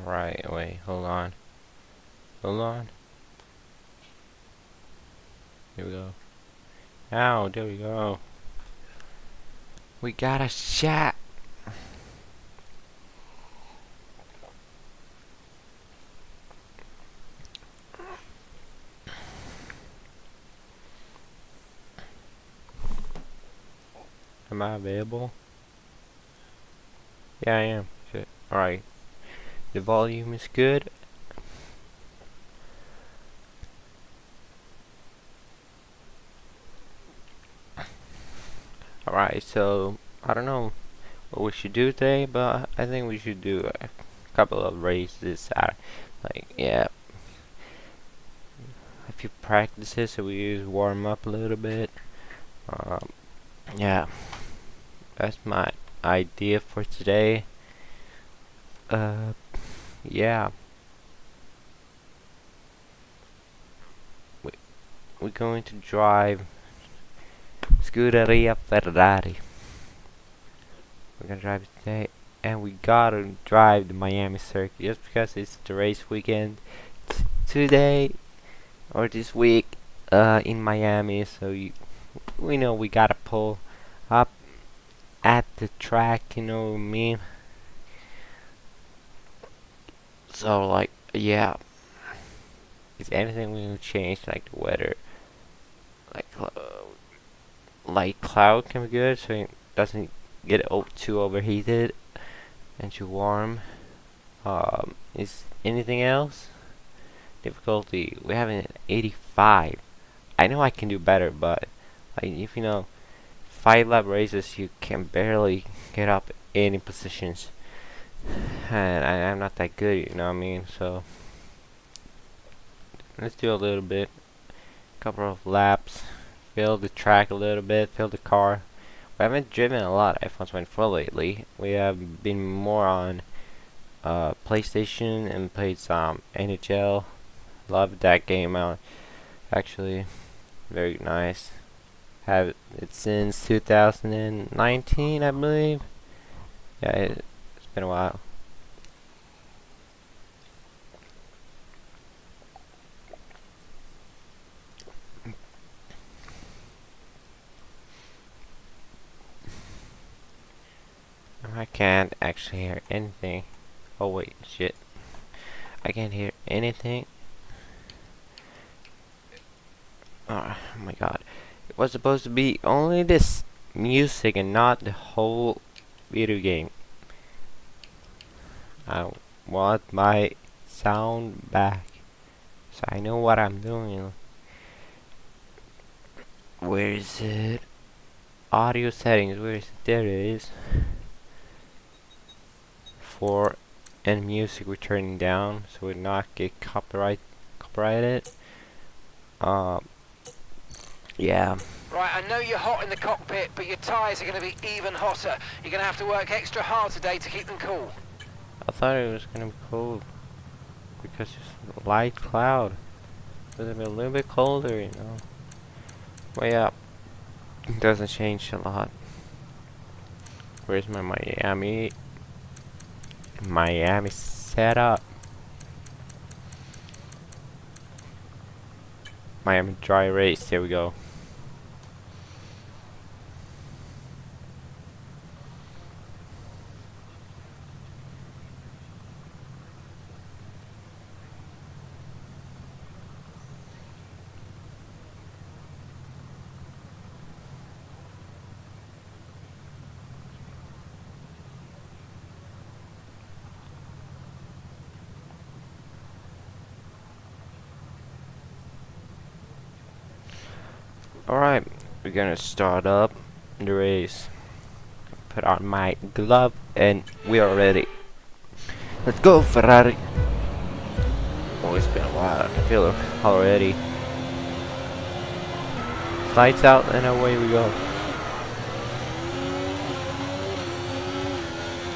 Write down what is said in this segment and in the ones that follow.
Right, wait, hold on. Hold on. Here we go. Ow, there we go. We got a shot. Am I available? Yeah, I am. Shit. Alright. The volume is good. Alright, so I don't know what we should do today, but I think we should do a couple of races. Like, yeah, a few practices so we just warm up a little bit. Um, yeah, that's my idea for today. Uh, yeah, we're going to drive Scuderia Ferrari. We're gonna drive it today, and we gotta drive the Miami circuit just because it's the race weekend today or this week in Miami. So we know we gotta pull up at the track. You know what I mean? So like, yeah, is anything we gonna change like the weather? Like light cloud can be good, so it doesn't get too overheated and too warm. Is anything else? Difficulty. We have an 85. I know I can do better, but like if you know 5 lap races, you can barely get up any positions, and I'm not that good. You know what I mean? So let's do a little bit, couple of laps, fill the track a little bit, fill the car. We haven't driven a lot F124 lately. We have been more on PlayStation and played some NHL. Love that game out. Actually, very nice. Have it since 2019, I believe. Yeah, it's been a while. I can't actually hear anything. Oh wait, shit. I can't hear anything. Oh my god. It was supposed to be only this music and not the whole video game. I want my sound back, so I know what I'm doing. Where is it? Audio settings. Where is it? There it is. For and music we're turning down so we not get copyrighted. Yeah. Right, I know you're hot in the cockpit, but your tyres are going to be even hotter. You're going to have to work extra hard today to keep them cool. I thought it was gonna be cold because it's light cloud. It's gonna be a little bit colder, you know. But yeah, it doesn't change a lot. Where's my Miami setup? Miami dry race. Here we go. Alright, we're gonna start up the race. Put on my glove and we are ready. Let's go, Ferrari! Oh, it's been a while. I can feel it already. Lights out and away we go.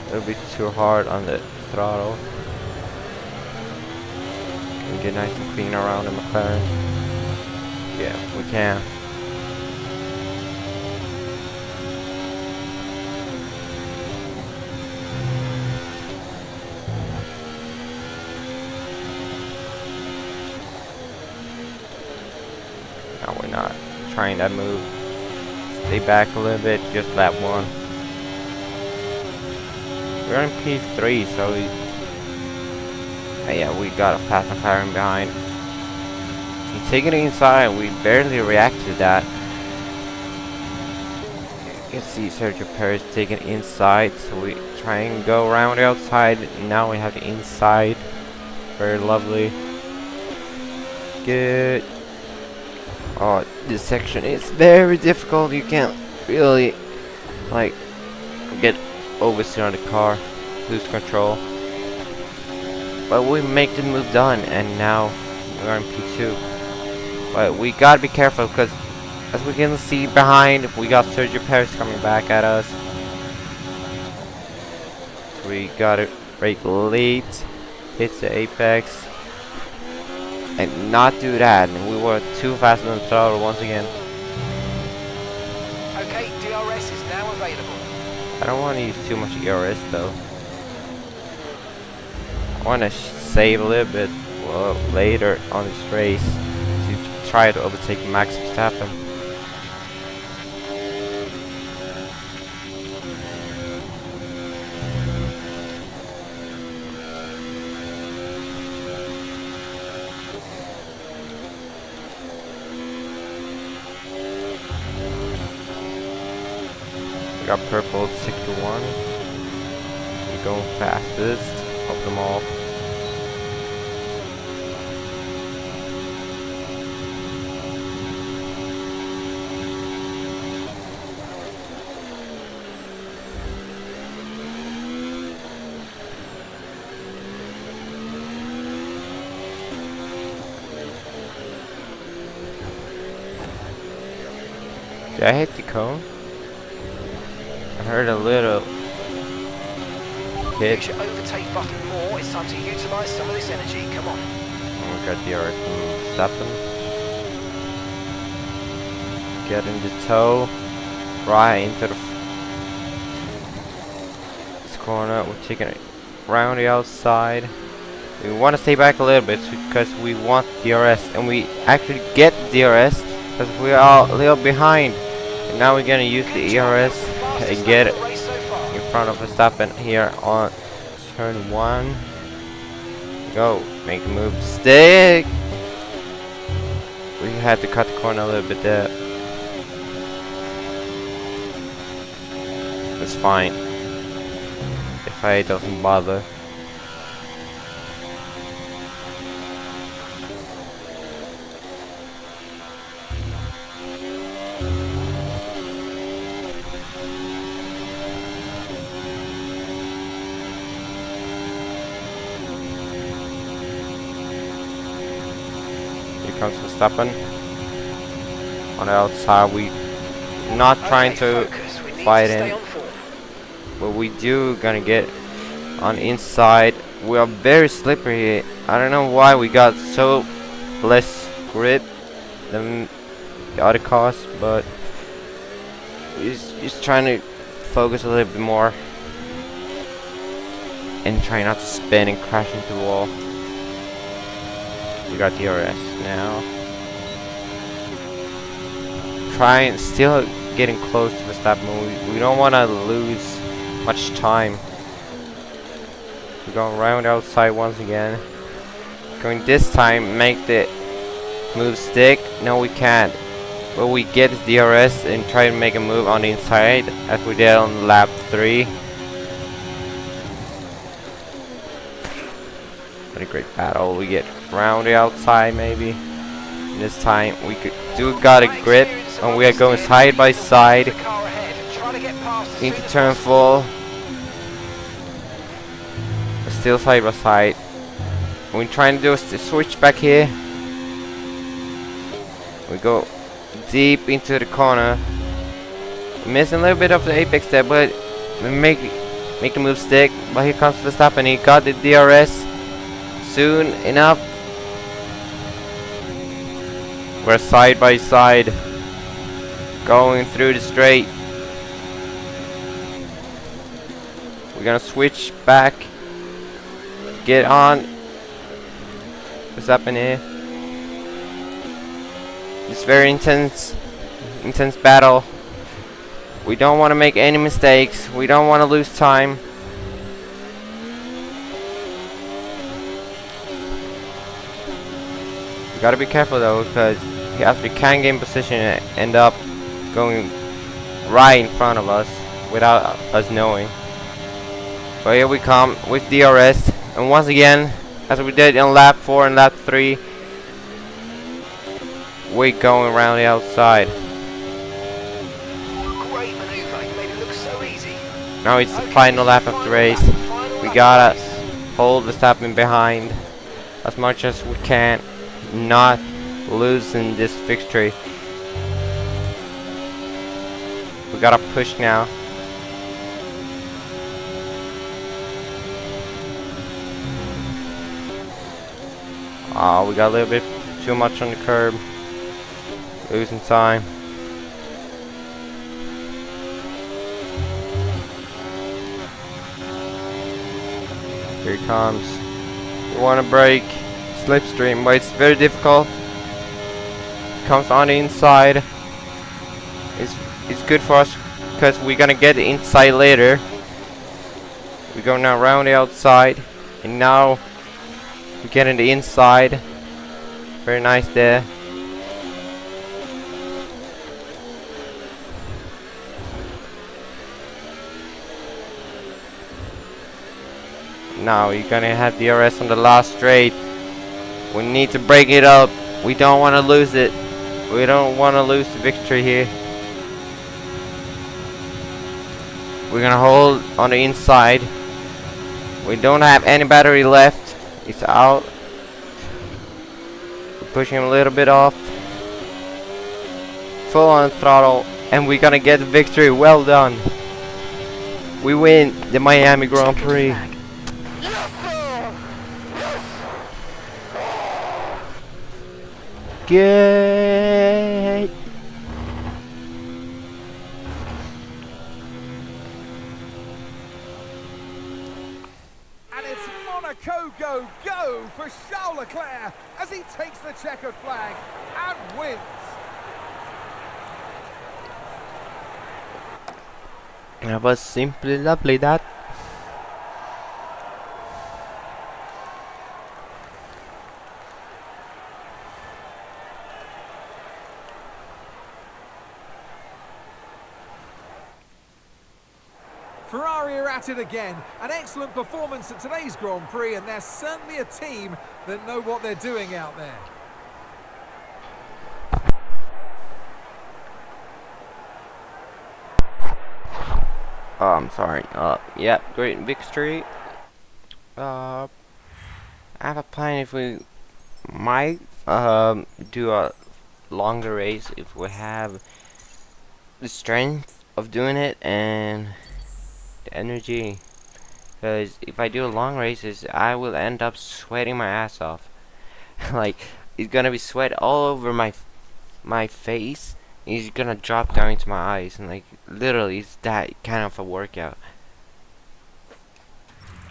It'll be too hard on the throttle. And get nice and clean around the McLaren. Yeah, we can. trying that move. Stay back a little bit, just that one. We're in P3, so yeah, we got a fast McLaren behind. He's taking it inside, we barely react to that. You can see Sergio Perez taking it inside, so we try and go around the outside. Now we have the inside. Very lovely. Good. Oh, this section is very difficult. You can't really like get oversteer on the car, lose control. But we make the move done, and now we're in P2. But we gotta be careful because, as we can see behind, we got Sergio Perez coming back at us. We gotta brake late, hit the apex, and not do that. We were too fast on the throttle once again. Okay, DRS is now available. I don't want to use too much ERS though. I want to save a little bit later on this race to try to overtake Max Verstappen. We got purple 61. We're going fastest of them all. Did I hit the cone? I heard a little hit. Use your overtake button more. It's time to utilize some of this energy. Come on. Oh, we got the RS from Verstappen. Get in the toe. Right into this corner. We're taking it around the outside. We want to stay back a little bit because we want DRS, and we actually get DRS because we are a little behind. And now we're gonna use the ERS and get it in front of Verstappen here on turn 1. Go, make a move, stick. We had to cut the corner a little bit there. It's fine if I doesn't bother. Comes Verstappen on the outside. We not trying to fight him, but we do gonna get on inside. We are very slippery. I don't know why we got so less grip than the other cars, but just trying to focus a little bit more and try not to spin and crash into the wall. We got the RS now. Trying, still getting close to Verstappen. We don't want to lose much time. We're going around outside once again. Going this time, make the move stick. No, we can't. But we get the DRS and try to make a move on the inside as we did on lap 3. What a great battle. We get around the outside maybe. And this time we got a grip and we are going side by side into turn 4. We're still side by side. What we're trying to do is to switch back here. We go deep into the corner. Missing a little bit of the apex there, but we make the move stick. But here comes Verstappen. He got the DRS soon enough. We're side by side going through the straight. We're gonna switch back, get on. What's happening here? It's very intense. intense battle. We don't want to make any mistakes. We don't want to lose time. We gotta be careful though, because we can gain position and end up going right in front of us without us knowing. But here we come with DRS, and once again, as we did in lap 4 and lap 3, we're going around the outside. Great maneuver, you made it look so easy. Now it's the final lap of the race. We gotta hold Verstappen behind as much as we can, not losing this victory. We gotta push now. Oh, we got a little bit too much on the curb. Losing time. Here it comes. We want to break slipstream, but it's very difficult. Comes on the inside. It's good for us because we're gonna get the inside later. We go now around the outside, and now we get in the inside. Very nice there. Now you're gonna have DRS on the last straight. We need to break it up. We don't want to lose it. We don't want to lose the victory here. We're gonna hold on the inside. We don't have any battery left. It's out. We're pushing him a little bit off. Full on throttle, and we're gonna get the victory. Well done. We win the Miami Grand Prix. Good. And it's Monaco go for Charles Leclerc as he takes the checkered flag and wins. That was simply lovely, that. Ferrari are at it again. An excellent performance at today's Grand Prix, and they're certainly a team that know what they're doing out there. Oh, I'm sorry. Yeah, great victory. I have a plan if we might do a longer race if we have the strength of doing it and the energy. Because if I do long races, I will end up sweating my ass off. Like, it's gonna be sweat all over my face. It's gonna drop down into my eyes, and like literally, it's that kind of a workout.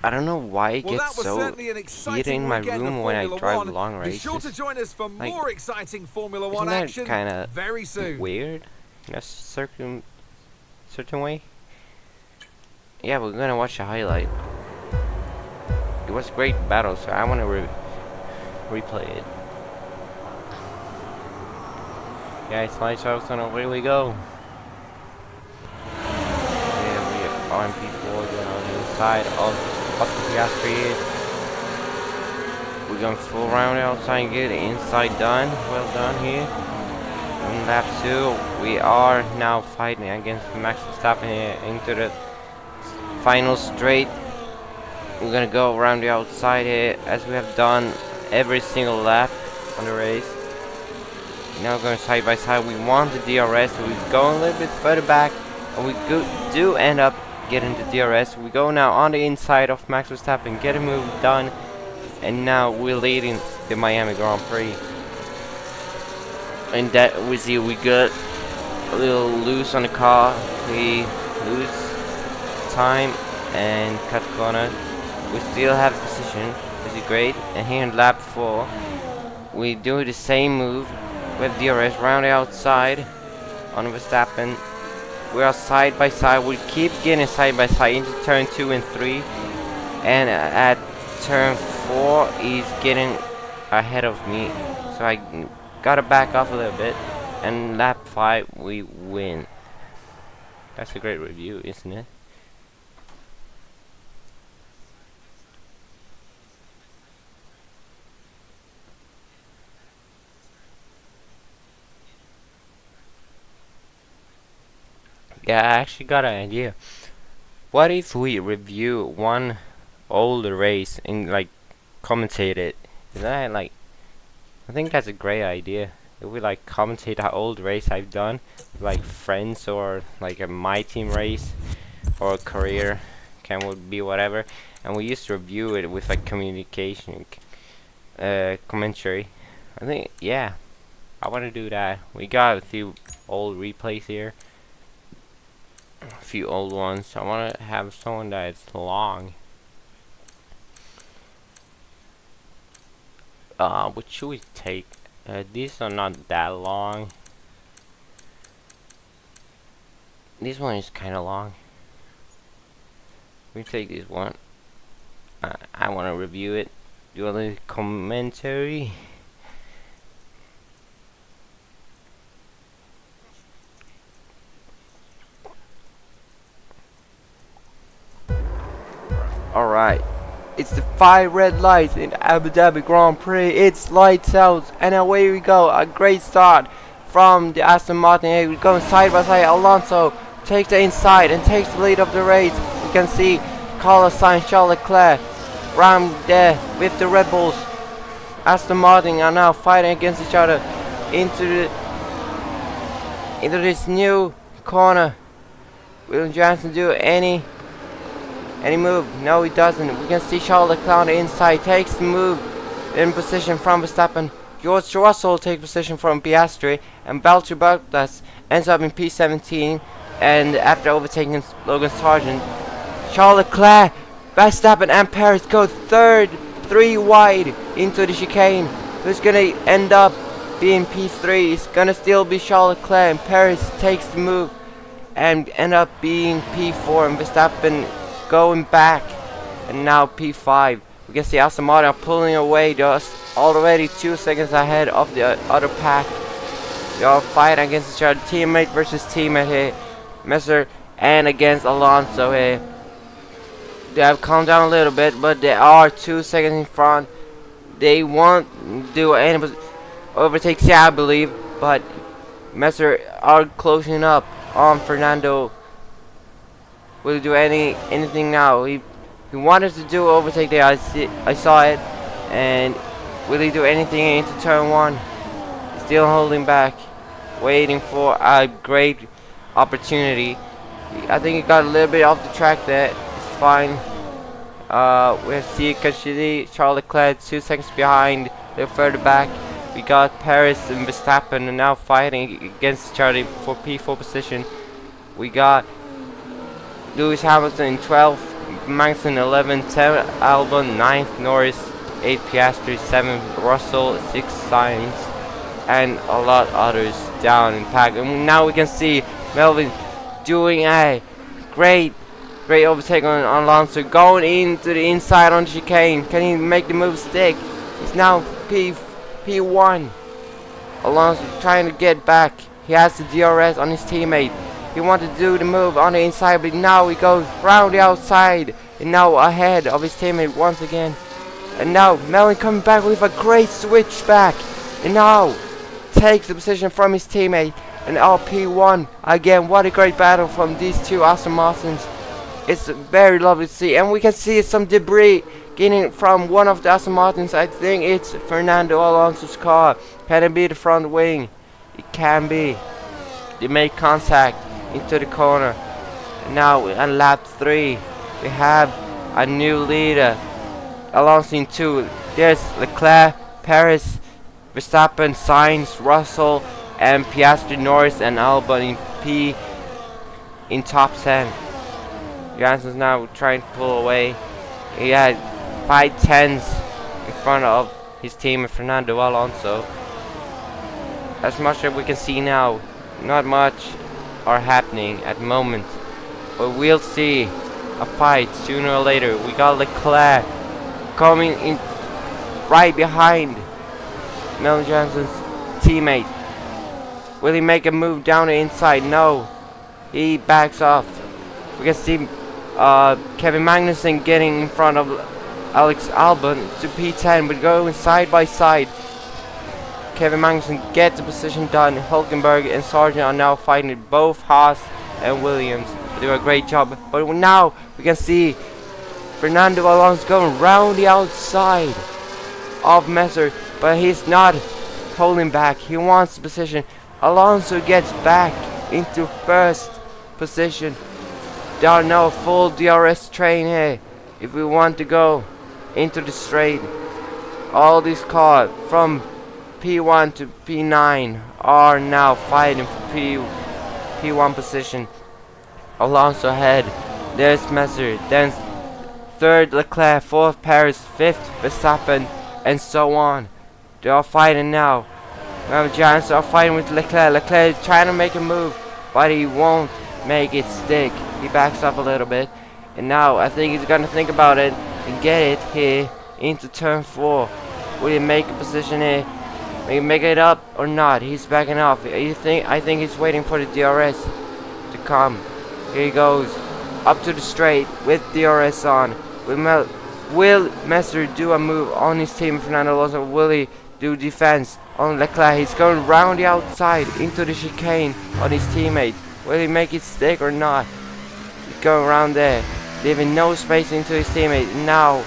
I don't know why it gets so heated in my room when I drive long races. Be sure to join us for Like, more exciting Formula One isn't that action kinda very soon. weird in a certain way? Yeah, we're gonna watch a highlight. It was a great battle, so I want to replay it. Yeah, it's lights out, and away we go. Yeah, we are on P4 on the inside of the Piastri. We're going full round outside and get the inside done. Well done here. In lap 2, we are now fighting against Max Verstappen here into the final straight. We're gonna go around the outside here as we have done every single lap on the race. Now going side by side. We want the DRS, so we go a little bit further back, and we do end up getting the DRS. We go now on the inside of Max Verstappen, get a move done, and now we're leading the Miami Grand Prix. And that we see we got a little loose on the car. We lose time and cut corner. We still have position, which is great. And here in lap 4, we do the same move with DRS round the outside. on Verstappen. We are side by side. We keep getting side by side into turn 2 and 3. And at turn 4, he's getting ahead of me. So I gotta back off a little bit. And lap 5, we win. That's a great review, isn't it? Yeah, I actually got an idea. What if we review one old race and like commentate it? Is that like, I think that's a great idea. If we like commentate that old race I've done, like friends or like a my team race or a career, can would be whatever, and we used to review it with like communication, commentary. I think yeah, I want to do that. We got a few old replays here. A few old ones. I want to have someone that's long. What should we take? These are not that long. This one is kind of long. We take this one. I want to review it. Do a little commentary. Alright, it's the 5 red lights in Abu Dhabi Grand Prix. It's lights out, and away we go. A great start from the Aston Martin. Hey, we're going side by side. Alonso takes the inside and takes the lead of the race. You can see Carlos Sainz, Charles Leclerc round there with the Red Bulls. Aston Martin are now fighting against each other into this new corner. Will Johnson do any move? No, he doesn't. We can see Charles Leclerc on the inside takes the move in position from Verstappen. George Russell takes position from Piastri, and Valtteri Bottas ends up in P17. And after overtaking Logan Sargent, Charles Leclerc, Verstappen, and Perez go third, 3 wide into the chicane. Who's gonna end up being P3? It's gonna still be Charles Leclerc, and Perez takes the move and end up being P4, and Verstappen going back, and now P5. We can see Aston Martin pulling away, just already 2 seconds ahead of the other pack. They are fighting against each other, teammate versus teammate here, Messer, and against Alonso here. They have calmed down a little bit, but they are 2 seconds in front. They won't do any overtakes, yeah, I believe, but Messer are closing up on Fernando. Will he do anything now? He wanted to do overtake there. I saw it. And will he do anything into turn 1? Still holding back, waiting for a great opportunity. I think he got a little bit off the track there. It's fine. We see Kashidi, Charles Leclerc 2 seconds behind, a little further back. We got Perez and Verstappen and now fighting against each other for P4 position. We got Lewis Hamilton in 12th, Magnussen 11th, 10th, Albon 9th, Norris 8th, Piastri 7th, Russell 6th, Sainz, and a lot others down in pack. And now we can see Melvin doing a great overtake on Alonso, going into the inside on the chicane. Can he make the move stick? He's now P1. Alonso trying to get back. He has the DRS on his teammate. He wanted to do the move on the inside, but now he goes round the outside and now ahead of his teammate once again. And now Melvin coming back with a great switch back, and now takes the position from his teammate, and P1 again. What a great battle from these two Aston Martins. It's very lovely to see, and we can see some debris getting from one of the Aston Martins. I think it's Fernando Alonso's car. Can it be the front wing? It can be. They make contact into the corner. And now on lap 3 we have a new leader, Alonso in 2. There's Leclerc, Perez, Verstappen, Sainz, Russell, and Piastri, Norris, and Albon in P in top 10. Jansen's now trying to pull away. He had 5 tenths in front of his team, Fernando Alonso. As much as we can see now, not much are happening at the moment, but we'll see a fight sooner or later. We got Leclerc coming in right behind Mel Johnson's teammate. Will he make a move down the inside? No. He backs off. We can see Kevin Magnussen getting in front of Alex Albon to P10, but going side by side. Kevin Magnussen gets the position done. Hulkenberg and Sargent are now fighting both Haas and Williams. They do a great job. But now we can see Fernando Alonso going round the outside of Messer, but he's not holding back. He wants the position. Alonso gets back into first position. There are now full DRS train here if we want to go into the straight. All these cars from P1 to P9 are now fighting for P1 position. Alonso ahead. There's Messer. Then third Leclerc, fourth Paris, fifth Verstappen, and so on. They are fighting now. Giants are fighting with Leclerc. Leclerc is trying to make a move, but he won't make it stick. He backs up a little bit, and now I think he's gonna think about it and get it here into turn 4. Will he make a position here? Will he make it up or not? He's backing off. I think he's waiting for the DRS to come. Here he goes up to the straight with DRS on. Will Messer do a move on his team, Fernando Alonso? Will he do defense on Leclerc? He's going round the outside into the chicane on his teammate. Will he make it stick or not? He's going around there, leaving no space into his teammate. Now,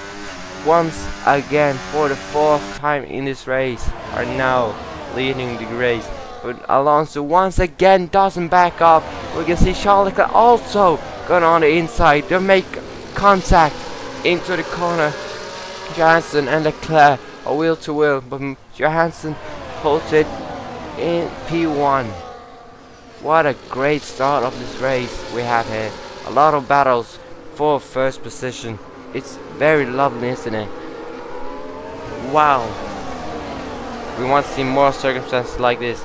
once again, for the 4th time in this race, are now leading the race. But Alonso once again doesn't back up. We can see Charles Leclerc also going on the inside. They make contact into the corner. Johansson and Leclerc are wheel to wheel, but Johansson holds it in P1. What a great start of this race we have here. A lot of battles for first position. It's very lovely, isn't it? Wow. We want to see more circumstances like this.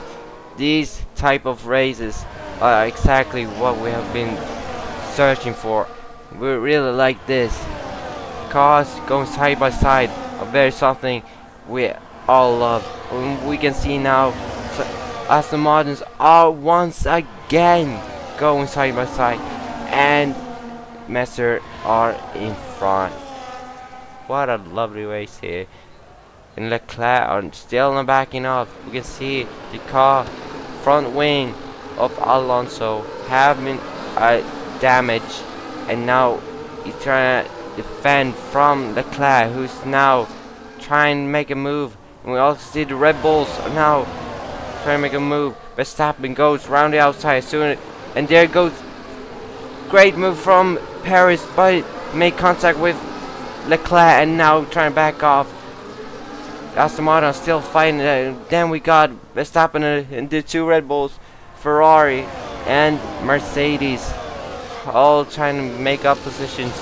These type of races are exactly what we have been searching for. We really like this. Cars going side by side are very something we all love. We can see now Aston Martins are once again going side by side, and Messer are in front. What a lovely race here. And Leclerc are still not backing off. We can see the car front wing of Alonso have been damaged, and now he's trying to defend from Leclerc, who's now trying to make a move. And we also see the Red Bulls are now trying to make a move. Verstappen goes round the outside soon, and there goes great move from Paris, but made contact with Leclerc and now trying to back off. Aston Martin still fighting. Then we got Verstappen and the 2 Red Bulls, Ferrari and Mercedes, all trying to make up positions,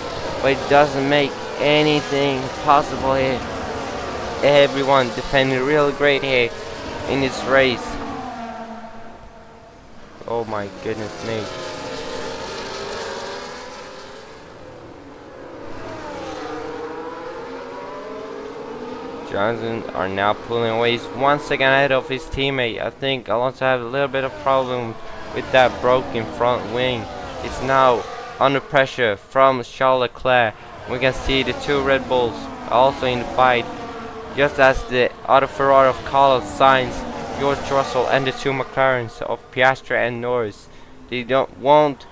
but it doesn't make anything possible here. Everyone defending real great here in this race. Oh my goodness me. Johnson are now pulling away. He's once again ahead of his teammate. I think Alonso have a little bit of problem with that broken front wing. It's now under pressure from Charles Leclerc. We can see the 2 Red Bulls also in the fight, just as the other Ferrari of Carlos Sainz, George Russell, and the 2 McLarens of Piastri and Norris. They won't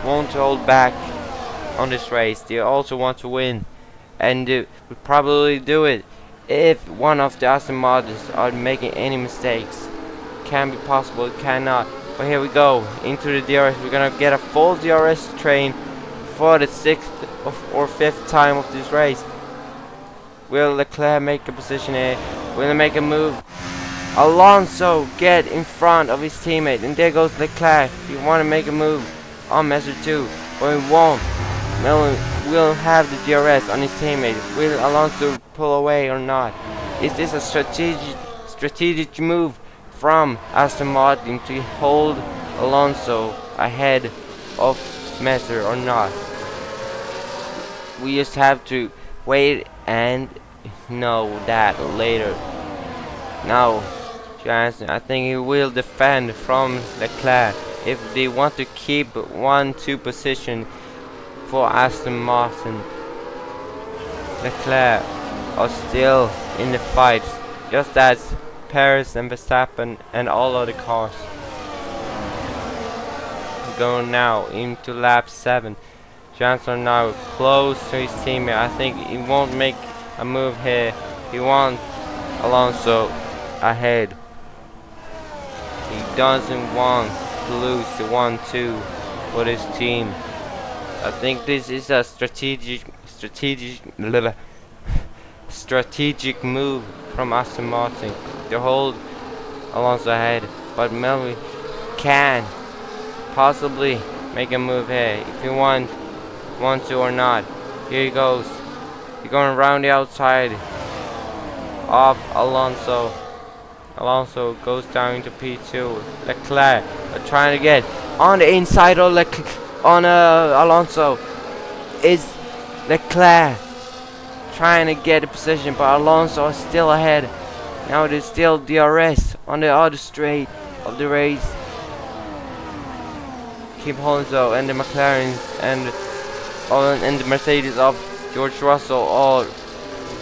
hold back on this race. They also want to win, and they would probably do it if one of the Aston Martins are making any mistakes. Can be possible, it cannot. But here we go into the DRS. We're gonna get a full DRS train for the 6th or 5th time of this race. Will Leclerc make a position here? Will he make a move? Alonso get in front of his teammate, and there goes Leclerc. He want to make a move on Messer 2, but he won't. Will have the DRS on his teammate. Will Alonso pull away or not? Is this a strategic move from Aston Martin to hold Alonso ahead of Messer or not. We just have to wait and know that later. Now, Johansson, I think he will defend from Leclerc if they want to keep 1-2 position for Aston Martin. Leclerc are still in the fight, just as Perez and Verstappen and all other cars. Going now into lap 7. Johansson now close to his teammate. I think he won't make a move here. He wants Alonso ahead. He doesn't want to lose the 1-2 for his team. I think this is a strategic move from Aston Martin to hold Alonso ahead, but Melvin can possibly make a move here if he want to or not. Here he goes. He's going around the outside of Alonso. Alonso goes down into P2. Leclerc are trying to get on the inside of Alonso. Is Leclerc trying to get a position, but Alonso is still ahead. Now it is still DRS on the other straight of the race. Keep holding so, and the McLarens and the Mercedes of George Russell all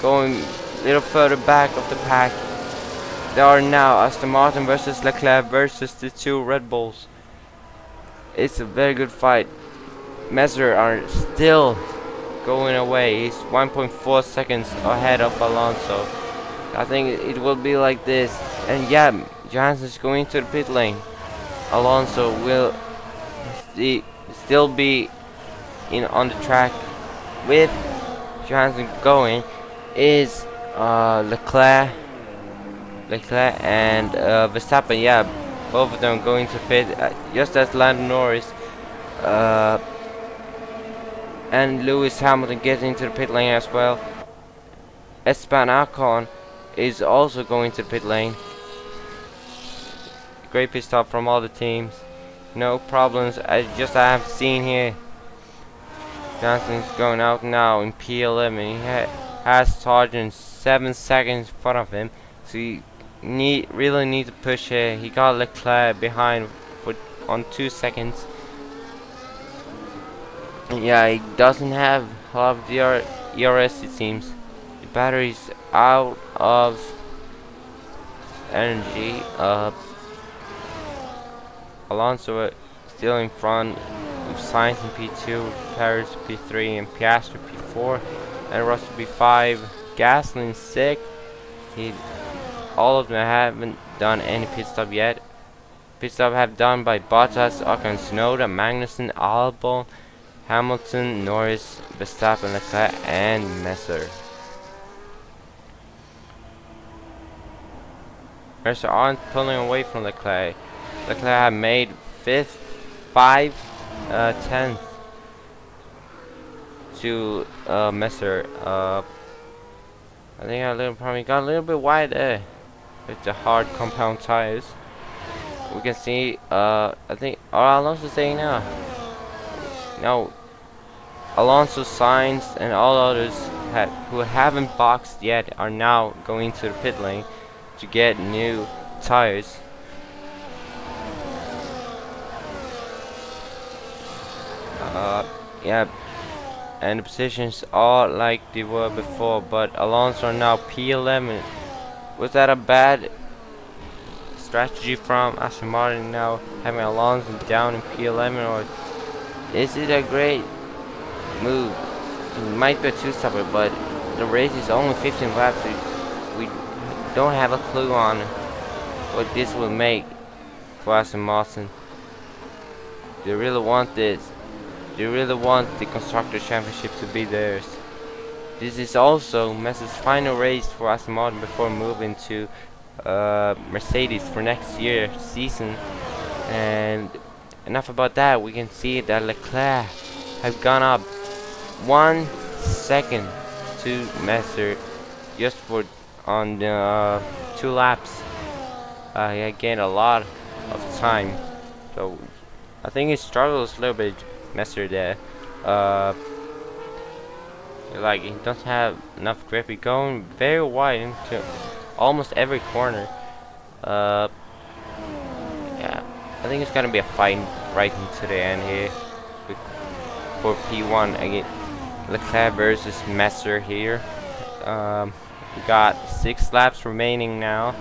going a little further back of the pack. There are now Aston Martin versus Leclerc versus the 2 Red Bulls. It's a very good fight. Messer are still going away. He's 1.4 seconds ahead of Alonso. I think it will be like this. And yeah, Johnson's going to the pit lane. Alonso will still be on the track with Johansson going. Is Leclerc and Verstappen. Yeah, both of them going to pit, just as Lando Norris and Lewis Hamilton get into the pit lane as well. Esteban Ocon is also going to the pit lane. Great pit stop from all the teams. No problems, I have seen here. Johnson's going out now in P11. He has Sargent 7 seconds in front of him, so he really need to push here. He got Leclerc behind on 2 seconds. Yeah, he doesn't have a lot of ERS, it seems. The battery's out of energy. Alonso still in front with Sainz in P2, Perez P3, and Piastri P4, and Russell P5. Gasly 6. All of them haven't done any pit stop yet. Pit stop have done by Bottas, Ocon, Tsunoda, Magnussen, Albon, Hamilton, Norris, Verstappen, Leclerc, and Messer. Mercer aren't pulling away from Leclerc. Leclerc have made 5th, 10th to Messer. I think he got a little bit wide there with the hard compound tires. We can see, I think, Alonso's saying now. No, Alonso, Sainz, and all others who haven't boxed yet are now going to the pit lane to get new tires. Yeah, and the positions are like they were before, but Alonso are now P11. Was that a bad strategy from Aston Martin now having Alonso down in P11, or is it a great move? It might be a two-stopper, but the race is only 15 laps. We don't have a clue on what this will make for Aston Martin. They really want this. They really want the Constructors' Championship to be theirs. This is also Messer's final race for Aston Martin before moving to Mercedes for next year's season. And enough about that. We can see that Leclerc has gone up 1 second to Messer just on the 2 laps. He gained a lot of time, so I think he struggles a little bit, Messer there. Like he doesn't have enough grip. He's going very wide into almost every corner. Yeah, I think it's gonna be a fight right into the end here for P1 again. Leclerc versus Messer here. We got 6 laps remaining now.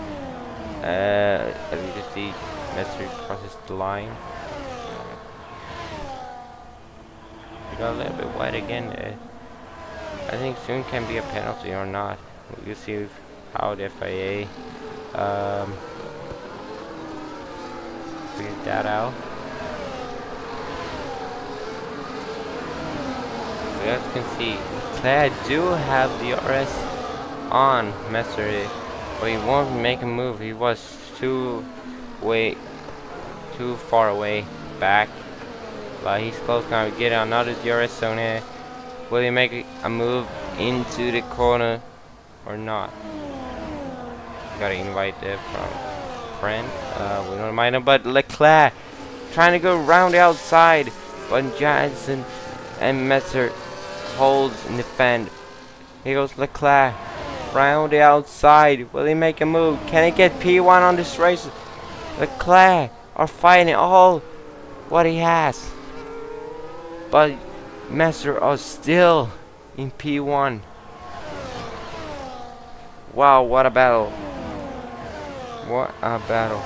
As you can see, Messer crosses the line. We got a little bit wide again. I think soon can be a penalty or not. We'll see how the FIA figures that out. So as you can see, Leclerc do have the RS on Messer, but he won't make a move. He was too far away back. But he's close now to get another DRS zone here. Will he make a move into the corner or not? Gotta invite there from friend. We don't mind him, but Leclerc trying to go around the outside, but Johnson and Messer holds and defend. Here goes Leclerc round the outside. Will he make a move? Can he get P1 on this race? Leclerc are fighting all what he has, but Messer are still in P1. Wow, what a battle. What a battle.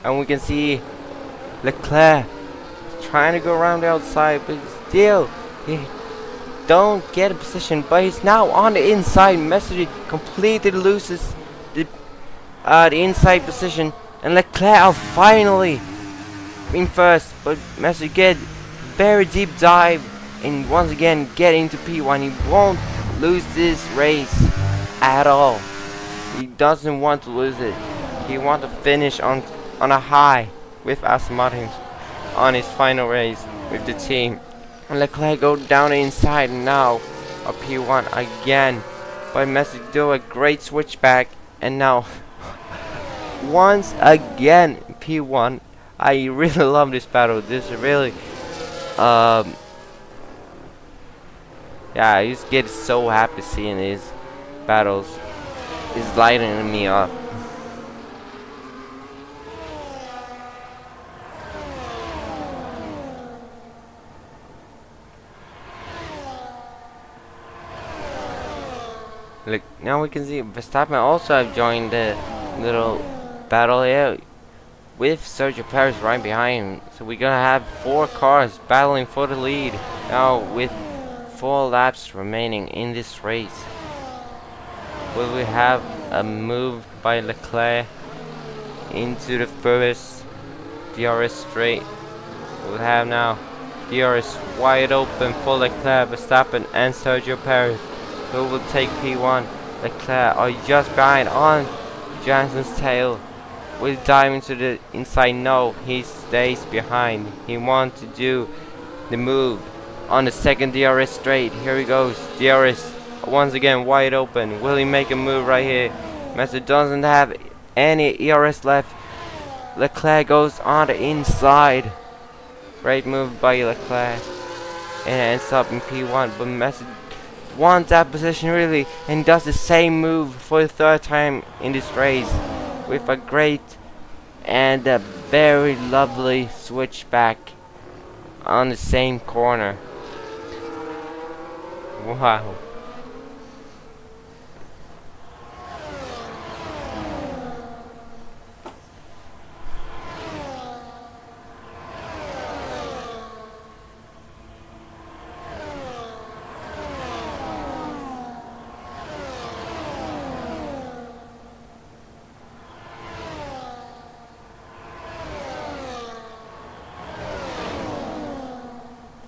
And we can see Leclerc trying to go around the outside, but still he don't get a position. But he's now on the inside. Messi completely loses the inside position, and Leclerc are finally in first. But Messi get very deep dive and once again get into P1. He won't lose this race at all. He doesn't want to lose it. He wants to finish on a high with Aston Martin on his final race with the team. And Leclerc go down the inside now of P1 again, but Messi do a great switchback, and now once again P1. I really love this battle. This is really yeah, I just get so happy seeing these battles. It's lighting me up. Look, now we can see Verstappen also have joined the little battle here with Sergio Perez right behind him. So we're gonna have 4 cars battling for the lead now with 4 laps remaining in this race. Will we have a move by Leclerc into the first DRS straight? We'll have now DRS wide open for Leclerc, Verstappen and Sergio Perez. Who will take P1? Leclerc are just behind on Johnson's tail. Will he dive into the inside? No, he stays behind. He wants to do the move on the second DRS straight. Here he goes. DRS once again wide open. Will he make a move right here? Messi doesn't have any ERS left. Leclerc goes on the inside. Great move by Leclerc. And ends up in P1. But Messi wants that position really, and does the same move for the 3rd time in this race with a great and a very lovely switchback on the same corner. Wow.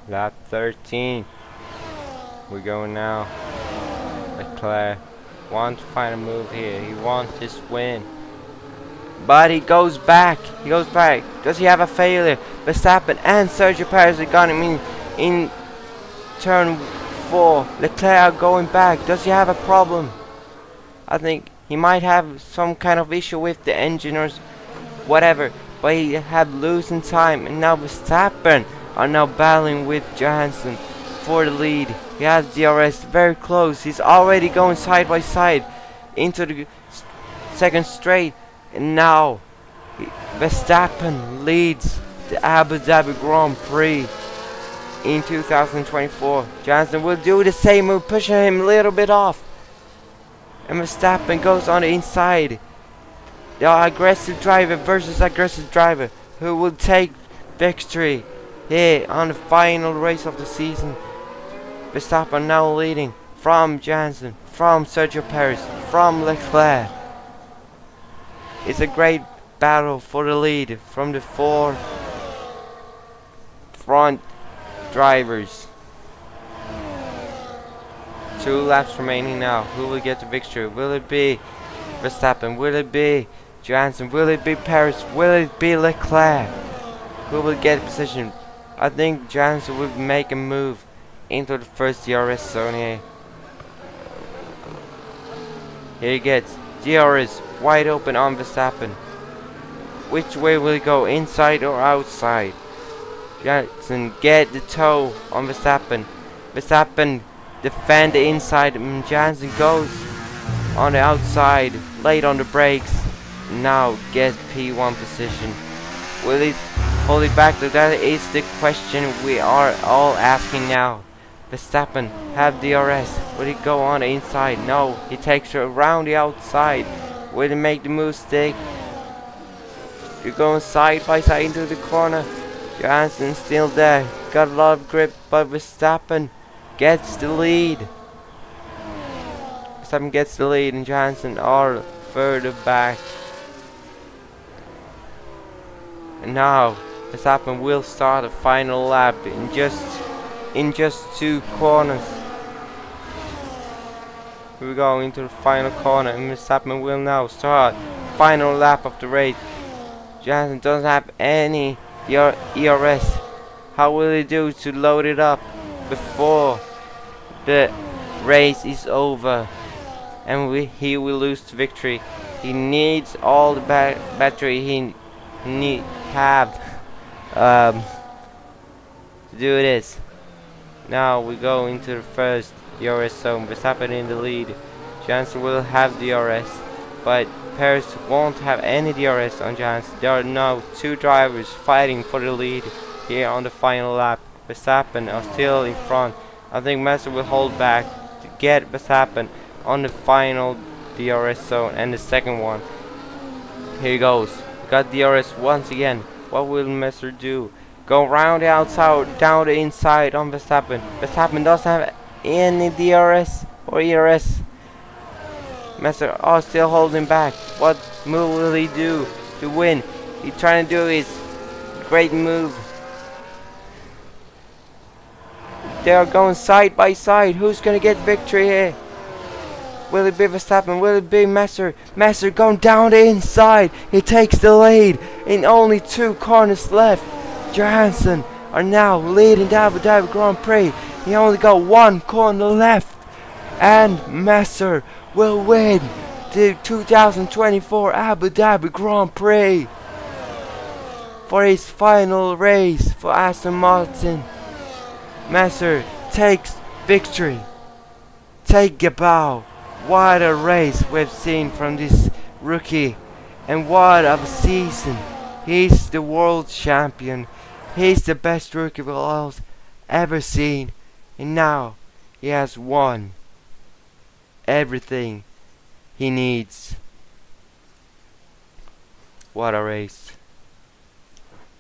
Lap 13. We're going now. Leclerc wants to find a move here. He wants this win. But he goes back. He goes back. Does he have a failure? Verstappen and Sergio Perez are got him in turn 4. Leclerc going back. Does he have a problem? I think he might have some kind of issue with the engine or whatever. But he had losing time. And now Verstappen are now battling with Johansson for the lead. He has DRS very close. He's already going side by side into the second straight. And now Verstappen leads the Abu Dhabi Grand Prix in 2024. Johansson will do the same move, pushing him a little bit off. And Verstappen goes on the inside. The aggressive driver versus aggressive driver, who will take victory here on the final race of the season. Verstappen now leading from Johansson, from Sergio Perez, from Leclerc. It's a great battle for the lead from the 4 front drivers. 2 laps remaining now. Who will get the victory? Will it be Verstappen? Will it be Johansson? Will it be Perez? Will it be Leclerc? Who will get position? I think Johansson will make a move into the first DRS zone here. Here he gets DRS wide open on Verstappen. Which way will he go? Inside or outside? Johansson get the toe on Verstappen. Verstappen defend the inside. Johansson goes on the outside. Late on the brakes. Now gets P1 position. Will he hold it back? That is the question we are all asking now. Verstappen have DRS. Will he go on the inside? No. He takes her around the outside. Will he make the move stick? You're going side by side into the corner. Johansson still there. Got a lot of grip, but Verstappen gets the lead. Verstappen gets the lead and Johansson are further back. And now Verstappen will start a final lap in just 2 corners. Here we go into the final corner and Verstappen will now start final lap of the race. Johansson doesn't have any ERS. How will he do to load it up before the race is over? And he will lose the victory. He needs all the battery he have to do this. Now we go into the first DRS zone. Verstappen in the lead. Johansson will have DRS, but Perez won't have any DRS on Johansson. There are now 2 drivers fighting for the lead here on the final lap. Verstappen are still in front. I think Massa will hold back to get Verstappen on the final DRS zone and the second one. Here he goes. Got DRS once again. What will Massa do? Go round the outside, down the inside on Verstappen. Verstappen doesn't have any DRS or ERS. Massa are still holding back. What move will he do to win? He's trying to do his great move. They are going side by side. Who's gonna get victory here? Will it be Verstappen? Will it be Massa? Massa going down the inside. He takes the lead in only 2 corners left. Johansson are now leading the Abu Dhabi Grand Prix. He only got 1 corner left. And Massa will win the 2024 Abu Dhabi Grand Prix for his final race for Aston Martin. Massa takes victory. Take a bow. What a race we've seen from this rookie, and what a season. He's the world champion. He's the best rookie we've all ever seen, and now he has won everything he needs. What a race.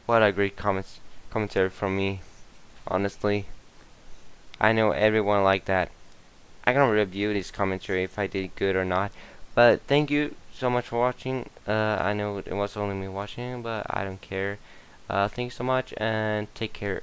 What a great commentary from me. Honestly, I know everyone like that. I can review this commentary if I did good or not. But thank you so much for watching. I know it was only me watching, but I don't care. Thank you so much and take care.